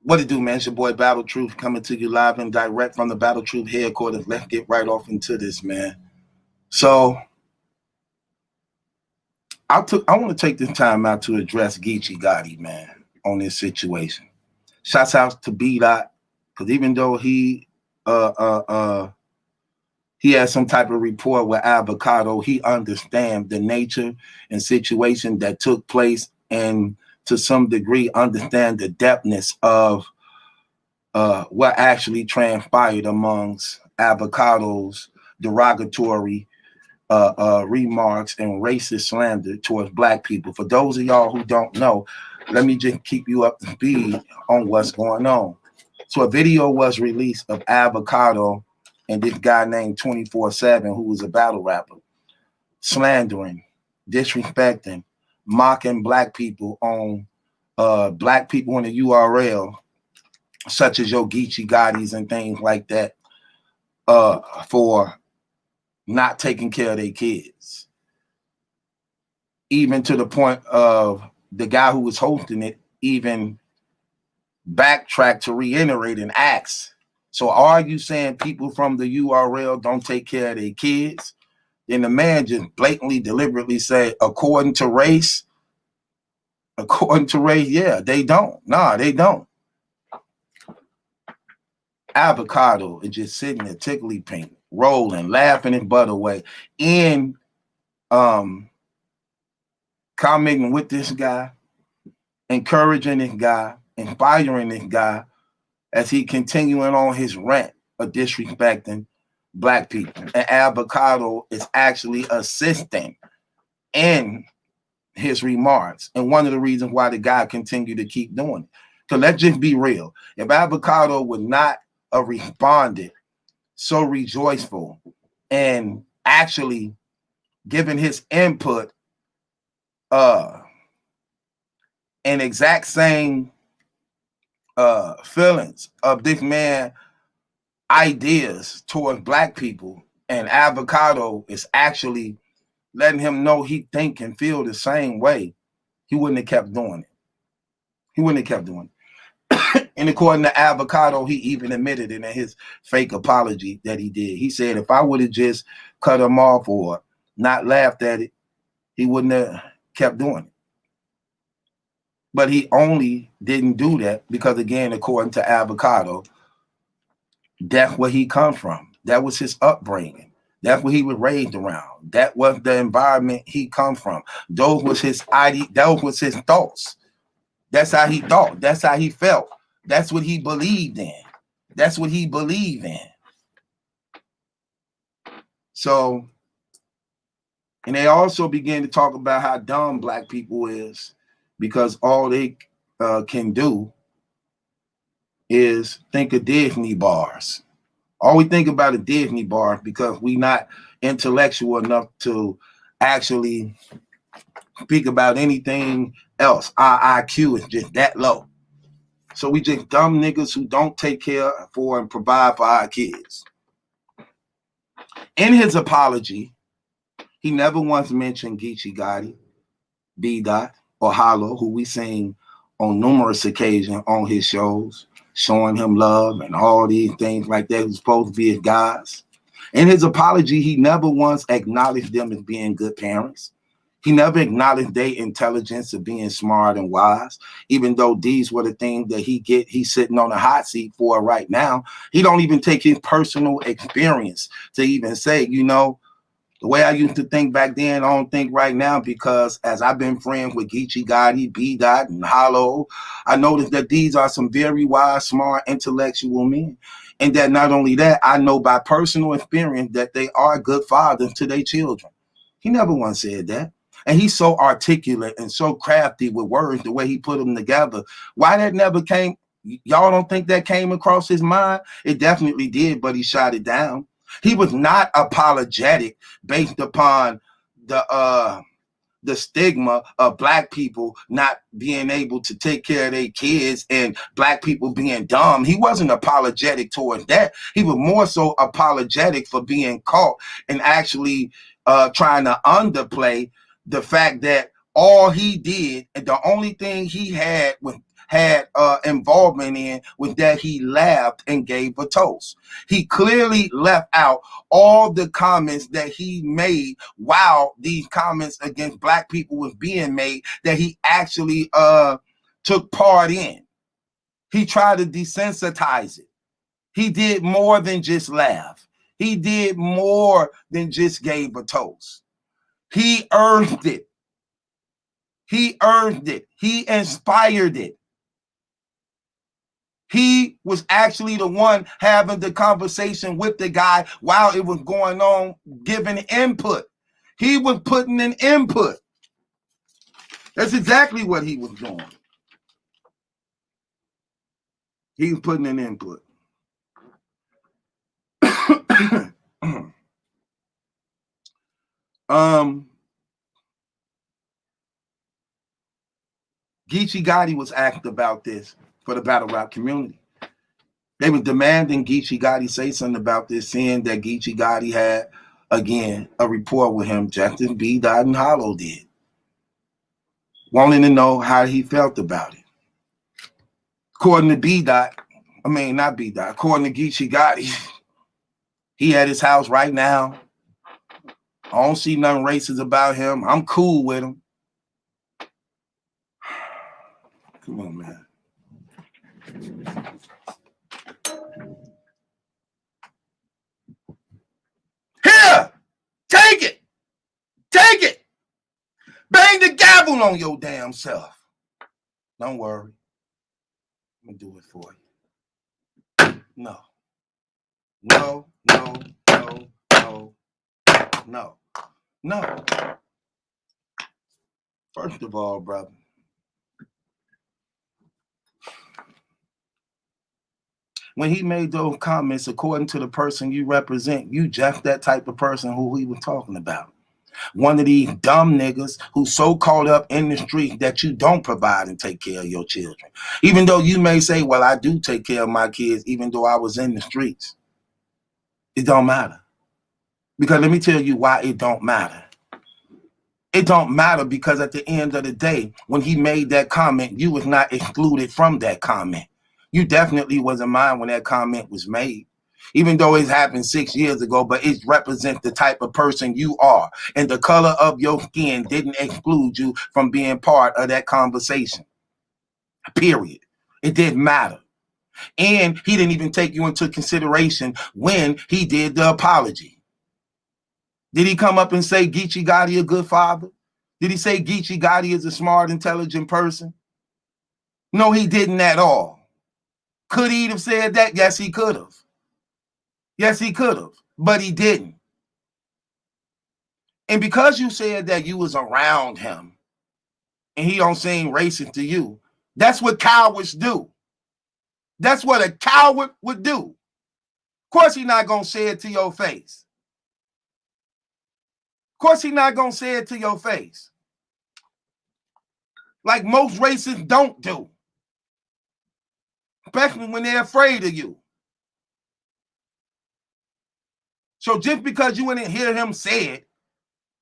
What it do, man? It's your boy Battle Truth coming to you live and direct from the Battle Truth headquarters. Let's get right off into this, man. So I want to take this time out to address Geechi Gotti, man, on this situation. Shouts out to B-Dot, because even though he had some type of rapport with Avocado, he understands the nature and situation that took place, and to some degree understand the depthness of what actually transpired amongst Avocado's derogatory remarks and racist slander towards black people. For those of y'all who don't know, let me just keep you up to speed on what's going on. So a video was released of Avocado and this guy named 24/7, who was a battle rapper, slandering, disrespecting, mocking black people on black people in the URL, such as your Geechi Gottis and things like that, for not taking care of their kids. Even to the point of the guy who was hosting it even backtracked to reiterate and ask, so are you saying people from the URL don't take care of their kids? Then the man just blatantly, deliberately said, according to race, yeah, they don't. Nah, they don't. Avocado is just sitting there tickly pink, rolling, laughing his butt away, and commenting with this guy, encouraging this guy, inspiring this guy as he continuing on his rant of disrespecting black people. And Avocado is actually assisting in his remarks. And one of the reasons why the guy continued to keep doing it. So let's just be real. If Avocado would not have responded so rejoiceful and actually giving his input and exact same feelings of this man ideas towards black people, and Avocado is actually letting him know he think and feel the same way, he wouldn't have kept doing it. He wouldn't have kept doing it. And according to Avocado, he even admitted it in his fake apology that he did. He said if I would have just cut him off or not laughed at it, he wouldn't have kept doing it. But he only didn't do that because, again, according to Avocado, that's where he come from. That was his upbringing. That's what he was raised around. That was the environment he come from. Those was his those was his thoughts. That's how he thought. That's how he felt. That's what he believed in. That's what he believed in. So, and they also began to talk about how dumb black people is, because all they can do is think of Disney bars. All we think about is Disney bars because we not intellectual enough to actually speak about anything else. Our IQ is just that low. So we just dumb niggas who don't take care for and provide for our kids. In his apology, he never once mentioned Geechi Gotti, B-Dot, or Hollow, who we seen on numerous occasions on his shows, showing him love and all these things like that, who's supposed to be his guys. In his apology, he never once acknowledged them as being good parents. He never acknowledged their intelligence of being smart and wise, even though these were the things that he's sitting on a hot seat for right now. He don't even take his personal experience to even say, you know, the way I used to think back then, I don't think right now, because as I've been friends with Geechi Gotti, B-Dot, and Hollow, I noticed that these are some very wise, smart, intellectual men. And that not only that, I know by personal experience that they are good fathers to their children. He never once said that. And he's so articulate and so crafty with words, the way he put them together. Why that never came, y'all don't think that came across his mind? It definitely did, but he shot it down. He was not apologetic based upon the stigma of black people not being able to take care of their kids and black people being dumb. He wasn't apologetic towards that. He was more so apologetic for being caught and actually trying to underplay the fact that all he did and the only thing he had was had involvement in was that he laughed and gave a toast. He clearly left out all the comments that he made while these comments against black people was being made that he actually took part in. He tried to desensitize it. He did more than just laugh. He did more than just gave a toast. He earned it. He earned it. He inspired it. He was actually the one having the conversation with the guy while it was going on, giving input. He was putting in input. That's exactly what he was doing. He was putting in input. Geechi Gotti was asked about this for the battle rap community. They were demanding Geechi Gotti say something about this, saying that Geechi Gotti had, again, a rapport with him, just as B. Dot and Hollow did. Wanting to know how he felt about it. According to B. Dot, I mean, not B. Dot, according to Geechi Gotti, he at his house right now. I don't see nothing racist about him. I'm cool with him. Come on, man. Here! Take it! Take it! Bang the gavel on your damn self. Don't worry. I'm going to do it for you. No. No, no, no, no, no, no. First of all, brother, when he made those comments, according to the person you represent, you just that type of person who he was talking about. One of these dumb niggas who's so caught up in the street that you don't provide and take care of your children. Even though you may say, well, I do take care of my kids, even though I was in the streets. It don't matter. Because let me tell you why it don't matter. It don't matter because at the end of the day, when he made that comment, you was not excluded from that comment. You definitely wasn't mine when that comment was made. Even though it happened 6 years ago, but it represents the type of person you are. And the color of your skin didn't exclude you from being part of that conversation. Period. It didn't matter. And he didn't even take you into consideration when he did the apology. Did he come up and say Geechi Gotti a good father? Did he say Geechi Gotti is a smart, intelligent person? No, he didn't at all. Could he have said that? Yes, he could have. Yes, he could have, but he didn't. And because you said that you was around him and he don't seem racist to you, that's what cowards do. That's what a coward would do. Of course he's not going to say it to your face. Of course he's not going to say it to your face. Like most racists don't do. Especially when they're afraid of you. So just because you didn't hear him say it,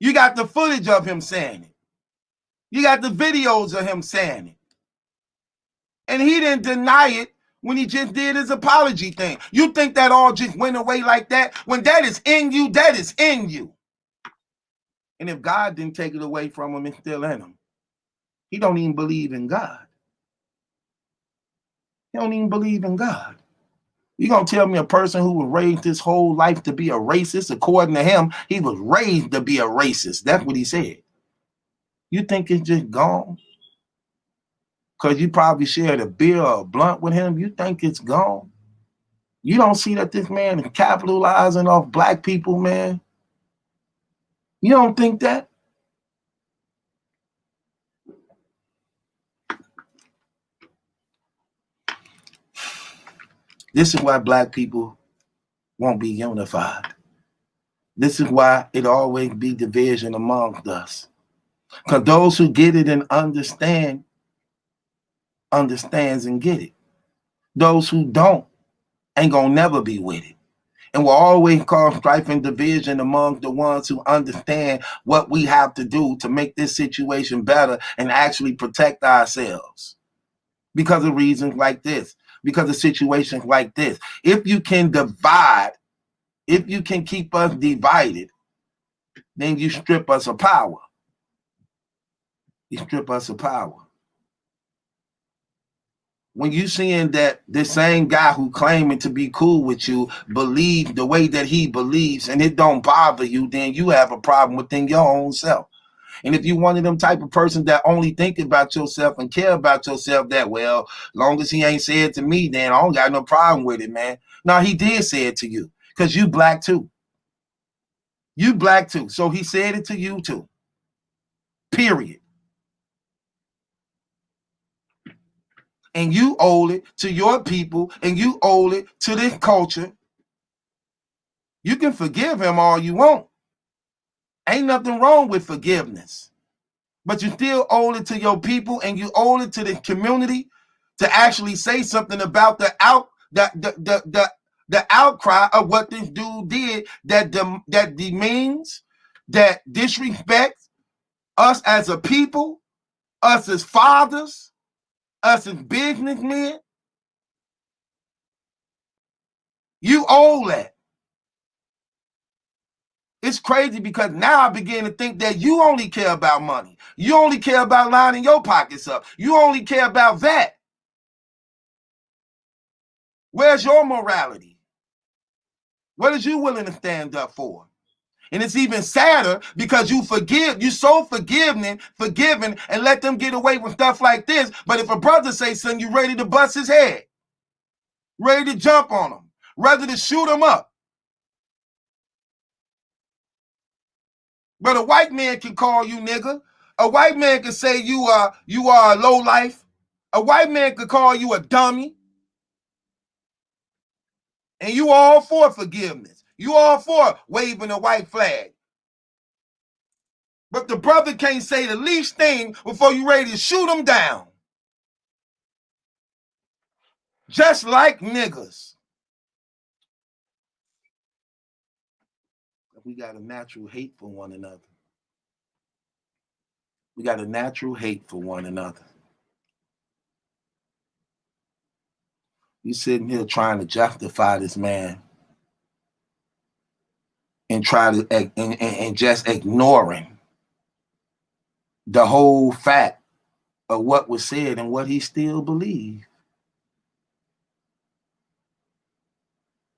you got the footage of him saying it. You got the videos of him saying it. And he didn't deny it when he just did his apology thing. You think that all just went away like that? When that is in you, that is in you. And if God didn't take it away from him, it's still in him. He don't even believe in God. He don't even believe in God. You gonna tell me a person who was raised his whole life to be a racist? According to him, he was raised to be a racist. That's what he said. You think it's just gone? Because you probably shared a beer or a blunt with him. You think it's gone? You don't see that this man is capitalizing off black people, man? You don't think that? This is why black people won't be unified. This is why it always be division amongst us. Because those who get it and understands and get it. Those who don't ain't gonna never be with it. And will always cause strife and division among the ones who understand what we have to do to make this situation better and actually protect ourselves. because of reasons like this, because of situations like this. If you can divide, if you can keep us divided, then you strip us of power. You strip us of power. When you seeing that the same guy who claiming to be cool with you believe the way that he believes and it don't bother you, then you have a problem within your own self. And if you one of them type of person that only think about yourself and care about yourself, that, well, long as he ain't said to me, then I don't got no problem with it, man. No, he did say it to you because you black too. You black too. So he said it to you too. Period. And you owe it to your people and you owe it to this culture. You can forgive him all you want. Ain't nothing wrong with forgiveness. But you still owe it to your people and you owe it to the community to actually say something about the outcry of what this dude did that demeans, that disrespects us as a people, us as fathers, us as businessmen. You owe that. It's crazy because now I begin to think that you only care about money. You only care about lining your pockets up. You only care about that. Where's your morality? What is you willing to stand up for? And it's even sadder because you so forgiving and let them get away with stuff like this. But if a brother say something, you ready to bust his head, ready to jump on him, ready to shoot him up. But a white man can call you nigga. A white man can say you are a low life. A white man could call you a dummy. And you all for forgiveness. You all for waving a white flag. But the brother can't say the least thing before you ready to shoot him down. Just like niggas. We got a natural hate for one another. We got a natural hate for one another. You sitting here trying to justify this man and try to and just ignoring the whole fact of what was said and what he still believed.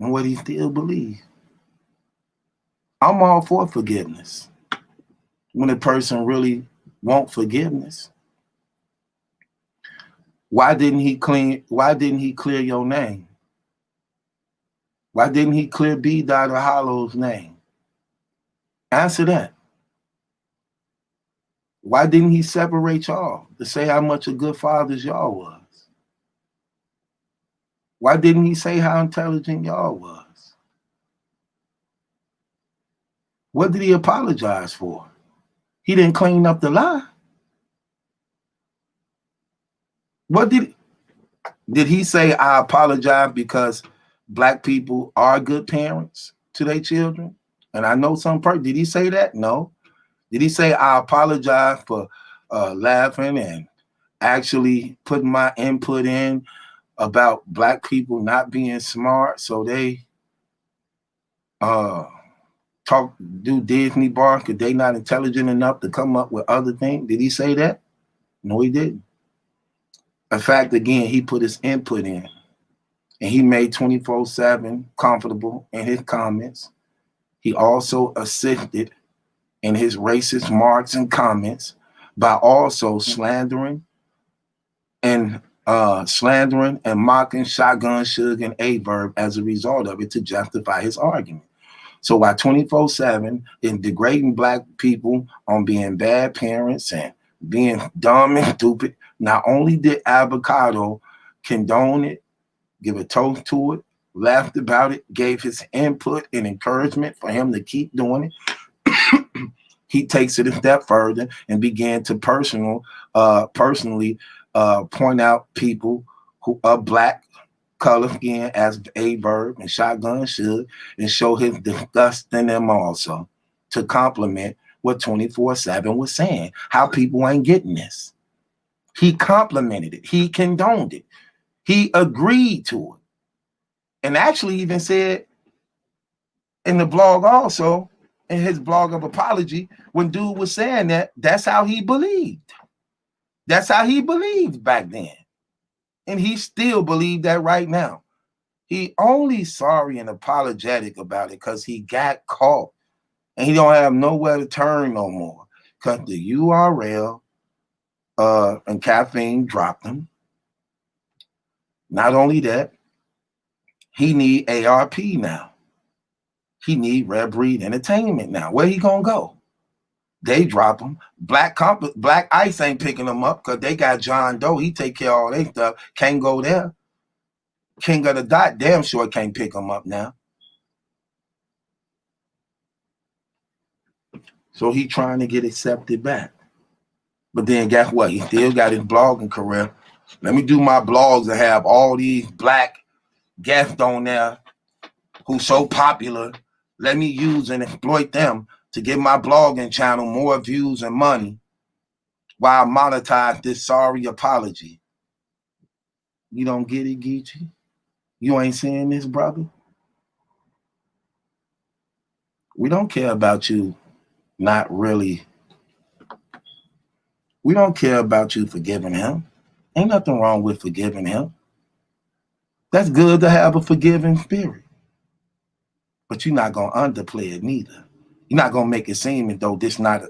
And what he still believed. I'm all for forgiveness. When a person really wants forgiveness, why didn't he clear your name? Why didn't he clear B. Hollow's name? Answer that. Why didn't he separate y'all to say how much of good fathers y'all was? Why didn't he say how intelligent y'all was? What did he apologize for? He didn't clean up the lie. What did he say? I apologize because black people are good parents to their children? And I know some person, did he say that? No. Did he say I apologize for laughing and actually putting my input in about black people not being smart, so they do Disney bar because they not intelligent enough to come up with other things? Did he say that? No, he didn't. In fact, again, he put his input in and he made 24/7 comfortable in his comments. He also assisted in his racist marks and comments by also slandering and mocking Shotgun Suge and A-Verb as a result of it to justify his argument. So while 24/7 in degrading black people on being bad parents and being dumb and stupid, not only did Avocado condone it, give a toast to it, laughed about it, gave his input and encouragement for him to keep doing it, he takes it a step further and began to personally point out people who are black, color skin as A-Verb and Shotgun Suge, and show his disgust in them also to compliment what 24/7 was saying, how people ain't getting this. He complimented it. He condoned it. He agreed to it. And actually even said in the blog also, in his blog of apology, when dude was saying that, that's how he believed. That's how he believed back then. And he still believed that right now. He only sorry and apologetic about it because he got caught. And he don't have nowhere to turn no more. Because the URL and Caffeine dropped him. Not only that, he need ARP now. He need Red Breed Entertainment now. Where he gonna go? They drop him. Black Ice ain't picking him up because they got John Doe. He take care of all their stuff. Can't go there. King of the Dot, damn sure can't pick him up now. So he trying to get accepted back. But then guess what? He still got his blogging career. Let me do my blogs and have all these black guests on there who's so popular. Let me use and exploit them to give my blogging channel more views and money while I monetize this sorry apology. You don't get it, Geechi? You ain't saying this, brother? We don't care about you not really. We don't care about you forgiving him. Ain't nothing wrong with forgiving him. That's good to have a forgiving spirit. But you're not going to underplay it neither. You're not going to make it seem as though this not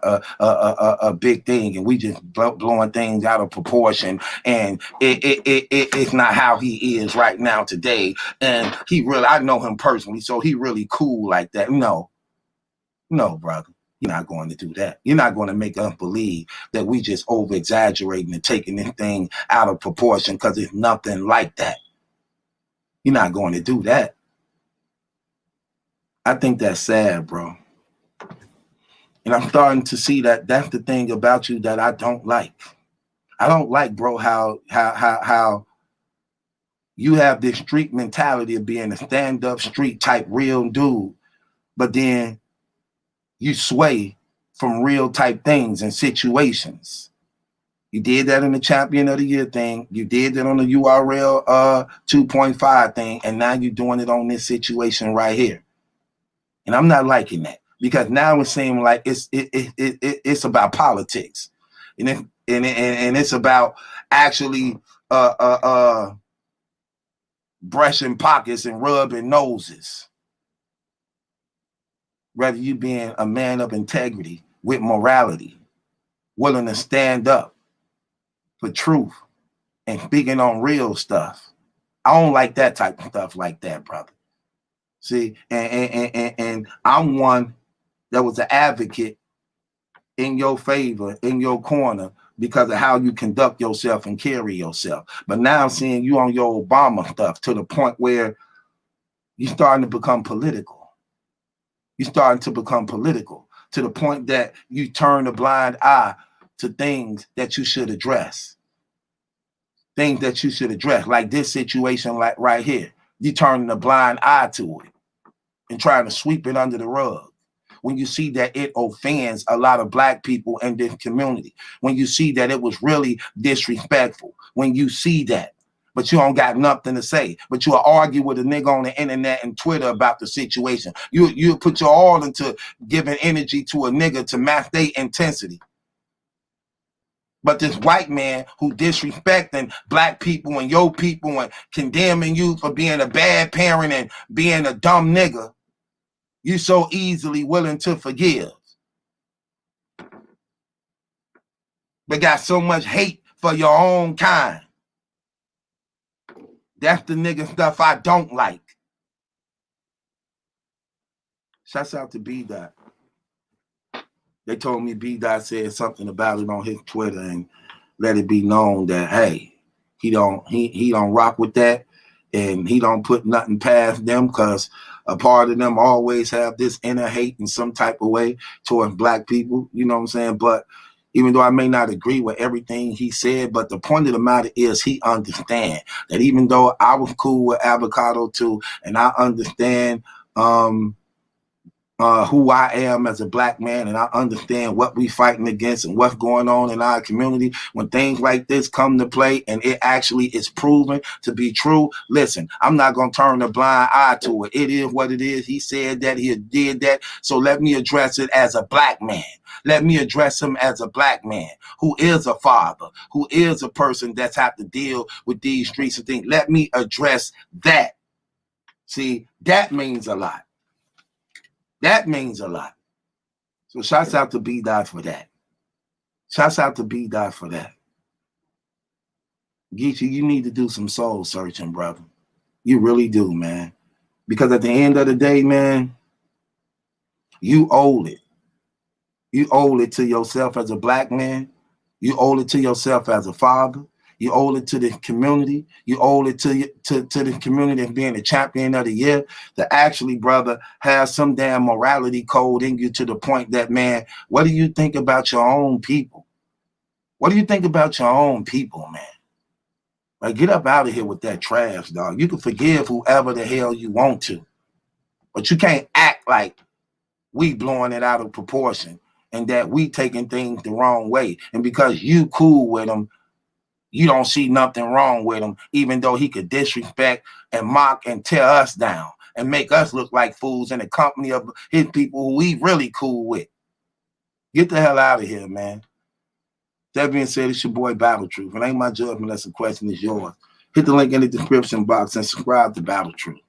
a big thing and we just blowing things out of proportion and it's not how he is right now today. And he really, I know him personally, so he really cool like that. No, brother. You're not going to do that. You're not going to make us believe that we just over-exaggerating and taking this thing out of proportion because it's nothing like that. You're not going to do that. I think that's sad, bro. And I'm starting to see that that's the thing about you that I don't like. I don't like, bro, how you have this street mentality of being a stand-up street type real dude, but then you sway from real type things and situations. You did that in the Champion of the Year thing. You did that on the URL 2.5 thing, and now you're doing it on this situation right here. And I'm not liking that because now it seems like it's about politics, and it's about actually brushing pockets and rubbing noses. Rather you being a man of integrity with morality, willing to stand up for truth and speaking on real stuff. I don't like that type of stuff like that, brother. See, and I'm one that was an advocate in your favor, in your corner, because of how you conduct yourself and carry yourself. But now I'm seeing you on your Obama stuff to the point where you're starting to become political. You're starting to become political to the point that you turn a blind eye to things that you should address. Things that you should address, like this situation, like right here. You turning a blind eye to it and trying to sweep it under the rug. When you see that it offends a lot of black people in this community, when you see that it was really disrespectful, when you see that, but you don't got nothing to say, but you'll argue with a nigga on the internet and Twitter about the situation. You put your all into giving energy to a nigga to match their intensity. But this white man who disrespecting black people and your people and condemning you for being a bad parent and being a dumb nigga, you so easily willing to forgive. But got so much hate for your own kind. That's the nigga stuff I don't like. Shouts out to B-Dot. They told me B-Dot said something about it on his Twitter and let it be known that, hey, he don't rock with that and he don't put nothing past them because a part of them always have this inner hate in some type of way towards black people, you know what I'm saying? But even though I may not agree with everything he said, but the point of the matter is he understand that even though I was cool with Avocado too, and I understand who I am as a black man, and I understand what we fighting against and what's going on in our community, when things like this come to play and it actually is proven to be true, listen, I'm not going to turn a blind eye to it. It is what it is. He said that, he did that. So let me address it as a black man. Let me address him as a black man who is a father, who is a person that's have to deal with these streets and things. Let me address that. See, that means a lot. That means a lot. So shouts out to B-Dot for that. Shouts out to B-Dot for that. Geechi, you need to do some soul searching, brother. You really do, man. Because at the end of the day, man, you owe it. You owe it to yourself as a black man. You owe it to yourself as a father. You owe it to the community. You owe it to the community of being the champion of the year, to actually, brother, have some damn morality code in you, to the point that, man, what do you think about your own people? What do you think about your own people, man? Like, get up out of here with that trash, dog. You can forgive whoever the hell you want to, but you can't act like we blowing it out of proportion and that we taking things the wrong way. And because you cool with them, you don't see nothing wrong with him, even though he could disrespect and mock and tear us down and make us look like fools in the company of his people who we really cool with. Get the hell out of here, man. That being said, it's your boy Battle Truth. It ain't my judgment, that's a question, is yours. Hit the link in the description box and subscribe to Battle Truth.